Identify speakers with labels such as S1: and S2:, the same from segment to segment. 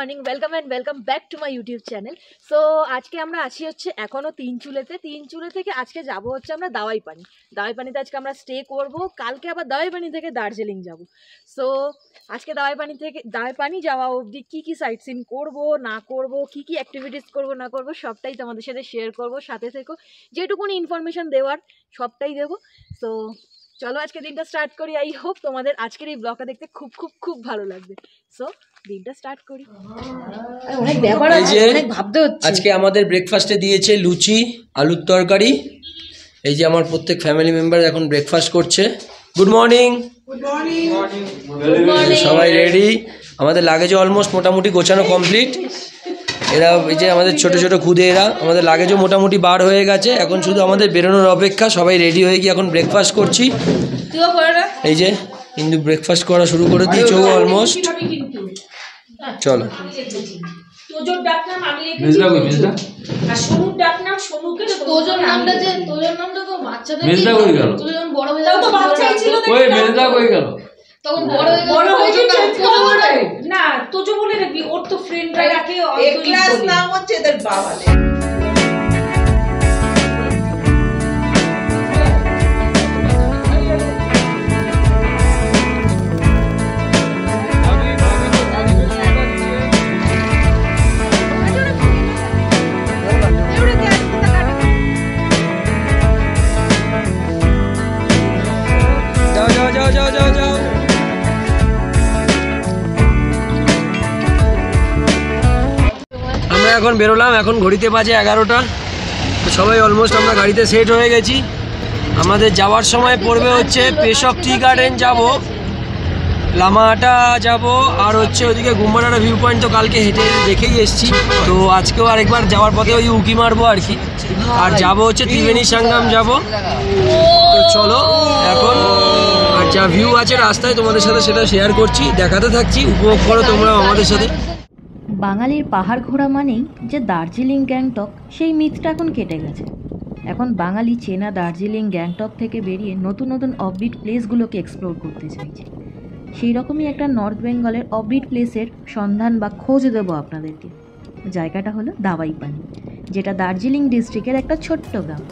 S1: Morning, welcome back to my YouTube channel. So আজকে আমরা আছি হচ্ছে এখনও তিনচুলে থেকে আজকে যাব হচ্ছে আমরা দাওয়াইপানিতে আজকে আমরা স্টে করব। কালকে আবার দাওয়াইপানি থেকে দার্জিলিং যাব। সো আজকে দাওয়াইপানি যাওয়া অবধি কী কী সাইট সিন করবো না করবো, কী কী অ্যাক্টিভিটিস করবো না করবো সবটাই তোমাদের সাথে শেয়ার করবো। সাথে থেকো, যেটুকুনি ইনফরমেশন দেওয়ার সবটাই দেবো। সো চলো আজকে দিনটা স্টার্ট করি। আই হোপ তোমাদের আজকের এই ব্লগটা দেখতে খুব খুব খুব ভালো লাগবে। সো দিনটা স্টার্ট করি। অনেক ব্যাপার আছে, অনেক ভাবতে হচ্ছে।
S2: আজকে আমাদের ব্রেকফাস্টে দিয়েছে লুচি, আলুর তরকারি। এই যে আমার প্রত্যেক ফ্যামিলি মেম্বার এখন ব্রেকফাস্ট করছে। Good morning. সবাই রেডি। আমাদের লাগেজও অলমোস্ট মোটামুটি গোছানো কমপ্লিট। এরা এই যে আমাদের ছোট ছোট খুদে, এরা আমাদের লাগেজও মোটামুটি বার হয়ে গেছে। এখন শুধু আমাদের বেরোনোর অপেক্ষা। সবাই রেডি হয়ে গিয়ে এখন ব্রেকফাস্ট করছি। এই যে কিন্তু ব্রেকফাস্ট করা শুরু করে দিয়েছে অলমোস্ট। চলো।
S1: না তোজো বলে রাখবি, ওর তো ফ্রেন্ডরা রাখে।
S3: ক্লাস নাম হচ্ছে এদের বাবা।
S2: আমরা এখন বেরোলাম। এখন ঘড়িতে বাজে 11টা। তো সবাই অলমোস্ট আমরা গাড়িতে সেট হয়ে গেছি। আমাদের যাওয়ার সময় পড়বে হচ্ছে পেশক টি গার্ডেন যাব, লামাহাটা যাব, আর হচ্ছে ওইদিকে গুম্বাডারা ভিউ পয়েন্ট তো কালকে হেঁটে দেখেই এসেছি। তো আজকেও আরেকবার যাওয়ার পথে ওই উকি মারবো আর কি। আর যাব হচ্ছে ত্রিবেণী সঙ্গম যাব। তো চলো এখন, আর যা ভিউ আছে রাস্তায় তোমাদের সাথে সেটা শেয়ার করছি, দেখাতে থাকছি, উপভোগ করো তোমরা আমাদের সাথে।
S4: বাঙালির পাহাড় ঘোরা মানেই যে দার্জিলিং গ্যাংটক, সেই মিথটা এখন কেটে গেছে। এখন বাঙালি চেনা দার্জিলিং গ্যাংটক থেকে বেরিয়ে নতুন নতুন অফবিট প্লেসগুলোকে এক্সপ্লোর করতে চাইছে। সেই রকমই একটা নর্থ বেঙ্গলের অফবিট প্লেসের সন্ধান বা খোঁজ দেবো আপনাদেরকে। জায়গাটা হলো দাওয়াইপানি, যেটা দার্জিলিং ডিস্ট্রিক্টের একটা ছোট্ট গ্রাম,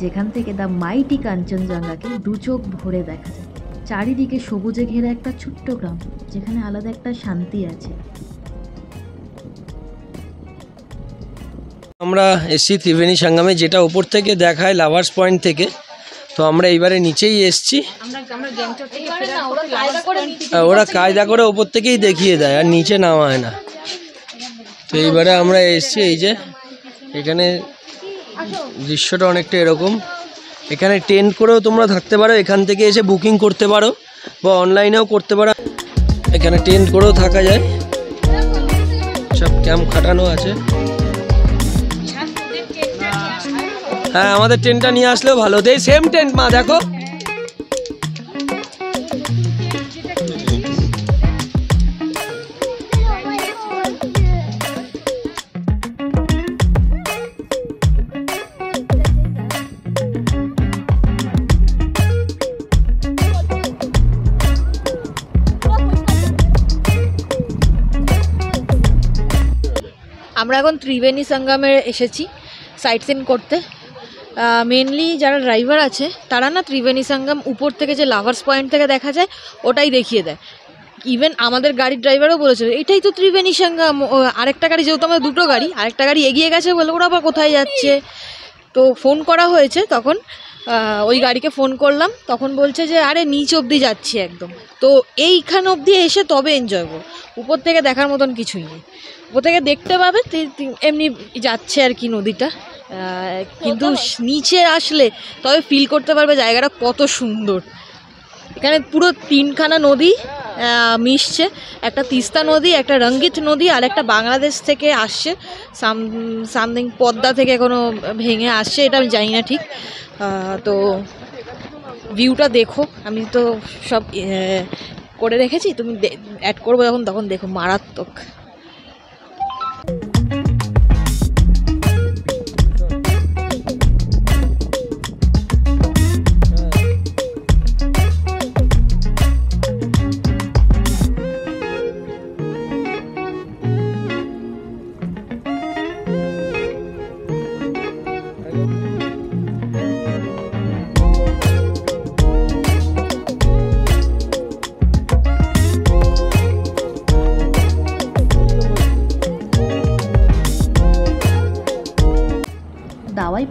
S4: যেখান থেকে দ্য মাইটি কাঞ্চনজঙ্ঘাকে দু চোখ ভরে দেখা যায়। চারিদিকে সবুজে ঘেরা একটা ছোট্ট গ্রাম, যেখানে আলাদা একটা শান্তি আছে।
S2: আমরা এসছি ত্রিবেণী সঙ্গমে, যেটা ওপর থেকে দেখায় লাভার্স পয়েন্ট থেকে। তো আমরা এইবারে নিচেই এসছি। ওরা কায়দা করে ওপর থেকেই দেখিয়ে দেয়, আর নিচে নামায় না। তো এইবারে আমরা এসছি। এই যে এখানে দৃশ্যটা অনেকটা এরকম। এখানে টেন্ট করেও তোমরা থাকতে পারো, এখান থেকে এসে বুকিং করতে পারো বা অনলাইনেও করতে পারো। এখানে টেন্ট করেও থাকা যায়, সব ক্যাম্প খাটানো আছে। হ্যাঁ, আমাদের টেন্টটা নিয়ে আসলেও ভালো হতো। এই সেম টেন্ট মা, দেখো।
S1: আমরা এখন ত্রিবেণী সঙ্গমে এসেছি সাইট সিন করতে। মেনলি যারা ড্রাইভার আছে তারা না ত্রিবেণী সঙ্গম উপর থেকে যে লাভার্স পয়েন্ট থেকে দেখা যায় ওটাই দেখিয়ে দেয়। ইভেন আমাদের গাড়ির ড্রাইভারও বলেছিল এটাই তো ত্রিবেণী সঙ্গম। আরেকটা গাড়ি, যেহেতু আমাদের দুটো গাড়ি, আরেকটা গাড়ি এগিয়ে গেছে বলে ওরা আবার কোথায় যাচ্ছে। তো ফোন করা হয়েছে, তখন ওই গাড়িকে ফোন করলাম, তখন বলছে যে আরে নিচ অবধি যাচ্ছি একদম। তো এইখান অবধি এসে তবে এনজয় করো, উপর থেকে দেখার মতন কিছুই নেই। উপর থেকে দেখতে পাবে এমনি যাচ্ছে আর কি নদীটা, কিন্তু নিচে আসলে তবে ফিল করতে পারবে জায়গাটা কত সুন্দর। এখানে পুরো তিনখানা নদী মিশছে, একটা তিস্তা নদী, একটা রঙ্গিত নদী, আর একটা বাংলাদেশ থেকে আসছে সামথিং পদ্মা থেকে কোনো ভেঙে আসছে, এটা আমি জানি না ঠিক। তো ভিউটা দেখো, আমি তো সব করে রেখেছি, তুমি অ্যাড করবো যখন তখন দেখো, মারাত্মক।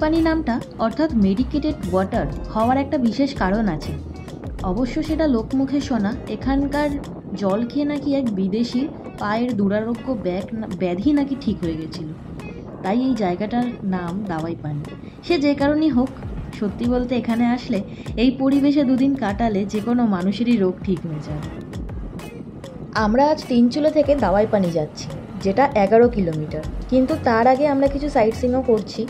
S4: পানি নামটা অর্থাৎ মেডিকেটেড ওয়াটার হওয়ার একটা বিশেষ কারণ আছে। অবশ্য সেটা লোকমুখে শোনা, এখানকার জল খেয়ে নাকি এক বিদেশির পায়ের দুরারোগ্য ব্যাধি নাকি ঠিক হয়ে গেছিল, তাই এই জায়গাটার নাম দাওয়াই পানি। সে যে কারণেই হোক, সত্যি বলতে এখানে আসলে এই পরিবেশে দুদিন কাটালে যে কোনো মানুষেরই রোগ ঠিক হয়ে যায়। আমরা আজ তিনচুলে থেকে দাওয়াই পানি যাচ্ছি, যেটা 11 কিলোমিটার, কিন্তু তার আগে আমরা কিছু সাইট সিইংও করছি,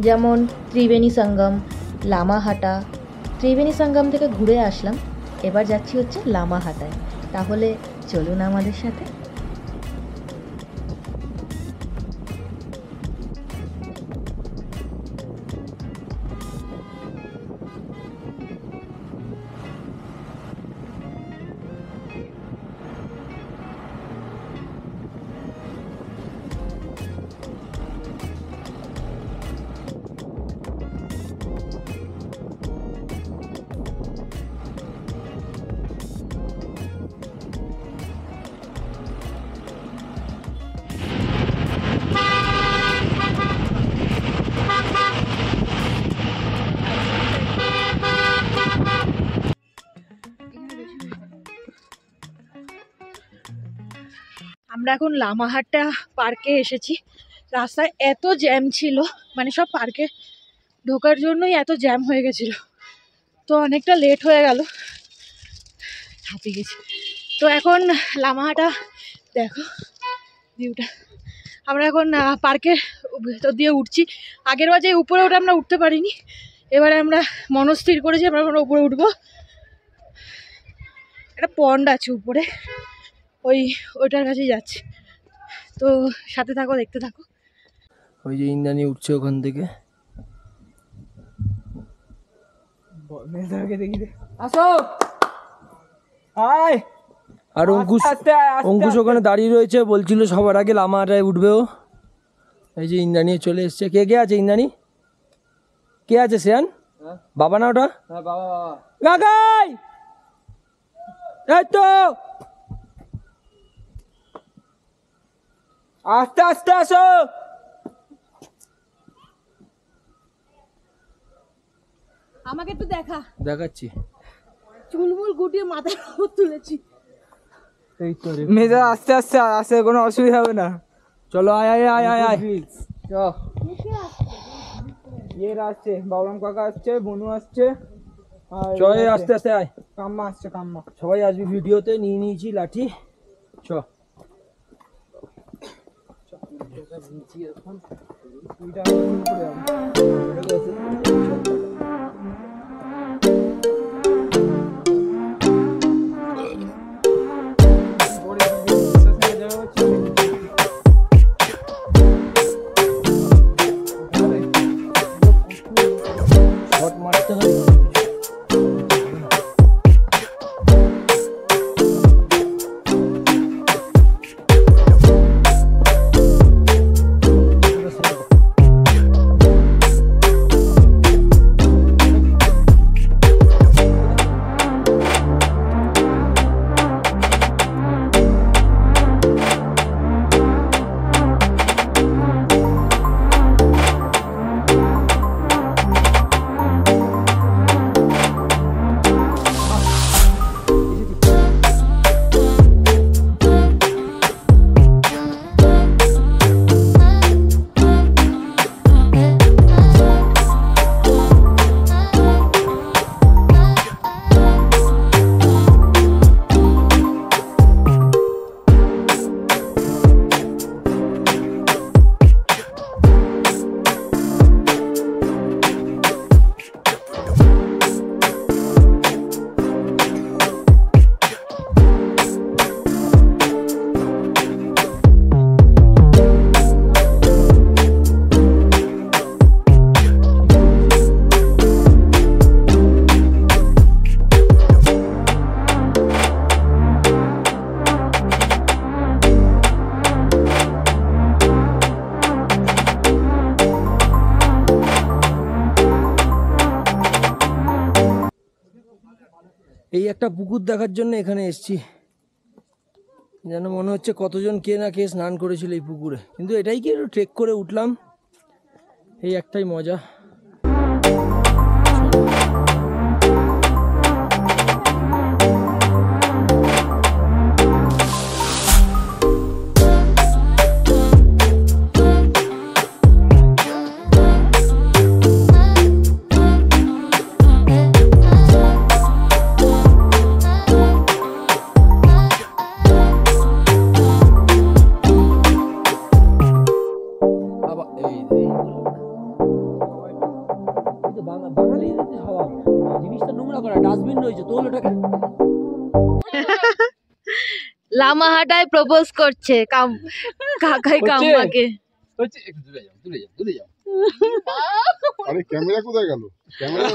S4: যেমন ত্রিবেণী সঙ্গম, লামাহাটা। ত্রিবেণী সঙ্গম থেকে ঘুরে আসলাম, এবার যাচ্ছি হচ্ছে লামাহাটায়। তাহলে চলুন আমাদের সাথে।
S1: আমরা এখন লামাহাট্টা পার্কে এসেছি। রাস্তায় এত জ্যাম ছিল, মানে সব পার্কে ঢোকার জন্যই এত জ্যাম হয়ে গেছিল, তো অনেকটা লেট হয়ে গেল, হাঁপিয়ে গেছি। তো এখন লামাহাট্টা দেখো ভিউটা। আমরা এখন পার্কের ভেতর দিয়ে উঠছি। আগের বার যে উপরে ওঠে আমরা উঠতে পারিনি, এবারে আমরা মনস্থির করেছি আমরা এখন উপরে উঠবো। একটা পন্ড আছে উপরে, ওইটার কাছে যাচ্ছি, তো সাথে থাকো, দেখতে থাকো।
S2: ওই যে ইন্দ্রাণী উঠছে ওখান থেকে। আর অঙ্কুশ ওখানে দাঁড়িয়ে রয়েছে, বলছিল সবার আগে লামাহাটায় উঠবে ও। এই যে ইন্দ্রাণী চলে এসছে। কে কে আছে ইন্দ্রাণী? কে আছে শ্রেয়ান? বাবা না ওটা? কাকাই এই তো আস্তে আস্তে আসো।
S1: আমাকে একটু
S2: দেখাচ্ছি।
S1: চুলমুল গুটিয়ে মাথায় তুলেছি।
S2: এই তো রে
S5: মেজা, আস্তে আস্তে আসে, কোনো অসুবিধা হবে না।
S2: চলো আয় আয় আয় আয় আয়।
S5: ইয়ের আসছে, বাবুরাম কাকা আসছে, বনু আসছে, আর
S2: চল আস্তে আস্তে আয়।
S5: কাম্মা আসছে, কাম্মা।
S2: সবাই আসবি ভিডিওতে। নিয়ে নিয়েছি লাঠি। চ মারতে হবে। এই একটা পুকুর দেখার জন্য এখানে এসেছি। যেন মনে হচ্ছে কতজন কে না কে স্নান করেছিল এই পুকুরে, কিন্তু এটাই কি একটু ট্রেক করে উঠলাম, এই একটাই মজা।
S1: লামাহাটায় প্রপোজ করছে কাকাই কাম্মাকে।
S6: আরে ক্যামেরা কোথায় গেল? ক্যামেরা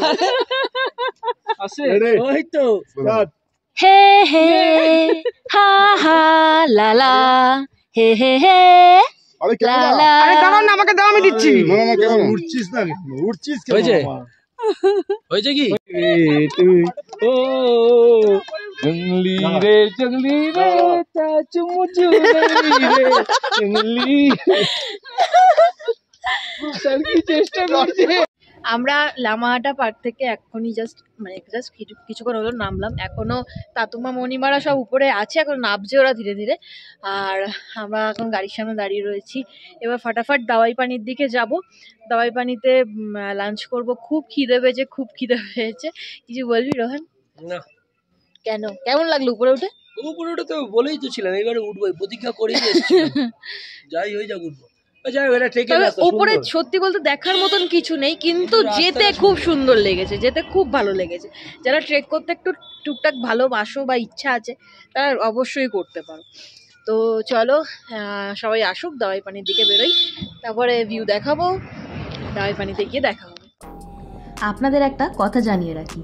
S2: আসে ওই তো
S1: হে হে হা হা লা লা হে হে হে
S6: আরে
S1: লা
S6: ক্যামেরা
S1: লা।
S5: আরে দাঁড়ান না, আমাকে দাও, আমি দিচ্ছি।
S6: না না ক্যামেরা উঠছিস না, উঠছিস কেন?
S2: হয়েছে হয়েছে কি
S5: ও জঙ্গলি রে চাচুমুচু রে জঙ্গলি কি চেষ্টা করছে।
S1: আমরা লামাহাটা পার্ক থেকে এখনই জাস্ট কিছুক্ষণ হলো নামলাম। এখনো তাতুমা মণিমারা সব উপরে আছে, এখন নামছে ওরা ধীরে ধীরে। আর আমরা এখন গাড়ির সামনে দাঁড়িয়ে রয়েছি। এবার ফাটাফাট দাওয়াই পানির দিকে যাব। দাওয়াই পানিতে লাঞ্চ করব। খুব খিদে পেয়েছে। কিছু বলবি রোহান?
S2: না
S1: কেন, কেমন লাগলো উপরে উঠে?
S2: উপরে তো বলেই তো ছিলাম এবারে উঠবো, প্রতীক্ষা করেই এসেছিলাম। যাই হয়ে যাক উঠবো। যাই হোক, এটা ট্রেকের
S1: তবে
S2: রাস্তা,
S1: উপরে
S2: সুন্দর।
S1: সত্যি বলতে দেখার মতন কিছু নেই, কিন্তু
S2: কিন্তু
S1: যেতে
S2: রাস্তাটা
S1: খুব সুন্দর লেগেছে, যেতে খুব ভালো লেগেছে। যারা ট্রেক করতে একটু টুকটাক ভালোবাসো বা ইচ্ছা আছে তারা অবশ্যই করতে পারো। তো চলো সবাই আসুক, দাওয়াই পানির দিকে বেরোই, তারপরে ভিউ দেখাবো। দাওয়াই পানিতে গিয়ে দেখা হবে।
S4: আপনাদের একটা কথা জানিয়ে রাখি,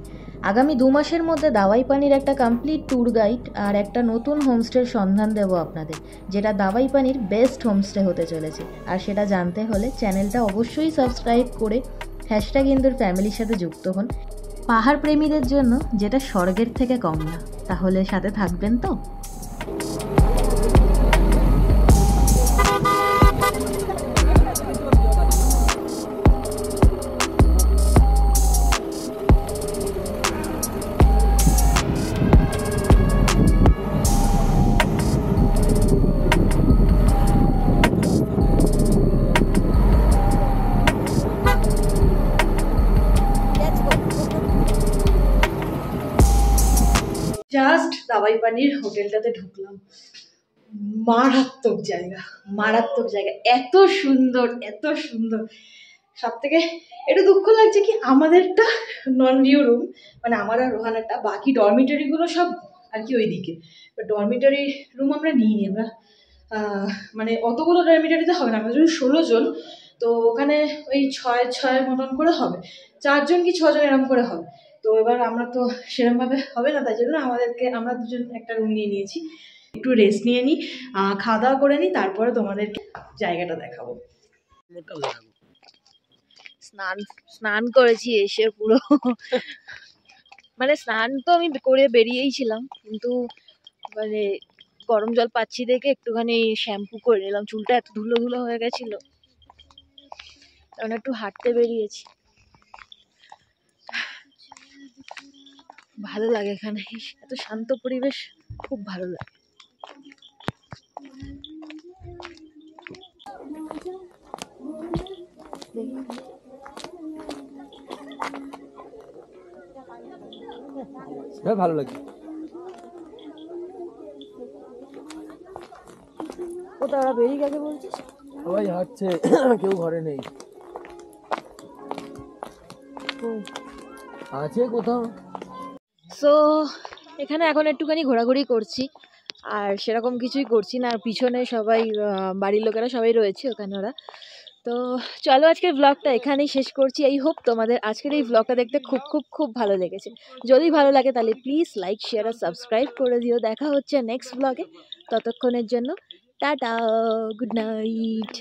S4: আগামী 2 মাসের মধ্যে দাওয়াই পানির একটা কমপ্লিট ট্যুর গাইড আর একটা নতুন হোমস্টের সন্ধান দেবো আপনাদের, যেটা দাওয়াই পানির বেস্ট হোমস্টে হতে চলেছে। আর সেটা জানতে হলে চ্যানেলটা অবশ্যই সাবস্ক্রাইব করে #ইন্দুর ফ্যামিলির সাথে যুক্ত হন। পাহাড় প্রেমীদের জন্য যেটা স্বর্গের থেকে কম না। তাহলে সাথে থাকবেন তো?
S1: জাস্ট দাওয়াই পানির হোটেলটাতে ঢুকলাম। মারাত্মক জায়গা, এত সুন্দর। সব থেকে একটু দুঃখ লাগছে কি, আমাদেরটা নন ভিউ রুম, মানে আমার আর রোহানারটা, বাকি ডরমিটারি গুলো সব আর কি ওইদিকে। ডরমিটারি রুম আমরা নিইনি। আমরা মানে অতগুলো ডরমিটারিতে হবে না, আমরা যদি 16 জন, তো ওখানে ওই 6 মতন করে হবে, 4 জন কি 6 জন এরকম করে হবে। তো এবার আমরা তো সেরকমভাবে হবে না, তাই জন্য আমরা দুজন একটা রুম নিয়ে নিয়েছি। একটু রেস্ট নিয়ে নিই, খাওয়া দাওয়া করে নিই, তারপরে তোমাদেরকে জায়গাটা দেখাবো। স্নান করেছি এসে পুরো, মানে স্নান তো আমি করে বেরিয়েই ছিলাম, কিন্তু মানে গরম জল পাচ্ছি দেখে একটুখানি শ্যাম্পু করে নিলাম। চুলটা এত ধুলো হয়ে গেছিল, তখন একটু হাঁটতে বেরিয়েছি। ভালো লাগে এখানে, এত শান্ত পরিবেশ, খুব ভালো লাগে।
S2: ভালো লাগে।
S1: কোথাও ওরা বেরিয়ে গেছে বলছিস?
S2: সবাই হাঁটছে, কেউ ঘরে নেই। আছে কোথাও।
S1: সো এখানে এখন একটুখানি ঘোরাঘুরি করছি, আর সেরকম কিছুই করছি না। আর পিছনে সবাই বাড়ির লোকেরা সবাই রয়েছে ওখানে ওরা। তো চলো আজকের ব্লগটা এখানেই শেষ করছি। আই হোপ তোমাদের আজকের এই ব্লগটা দেখতে খুব ভালো লেগেছে। যদি ভালো লাগে তাহলে প্লিজ লাইক, শেয়ার আর সাবস্ক্রাইব করে দিও। দেখা হচ্ছে নেক্সট ব্লগে। ততক্ষণের জন্য টাটা, গুড নাইট।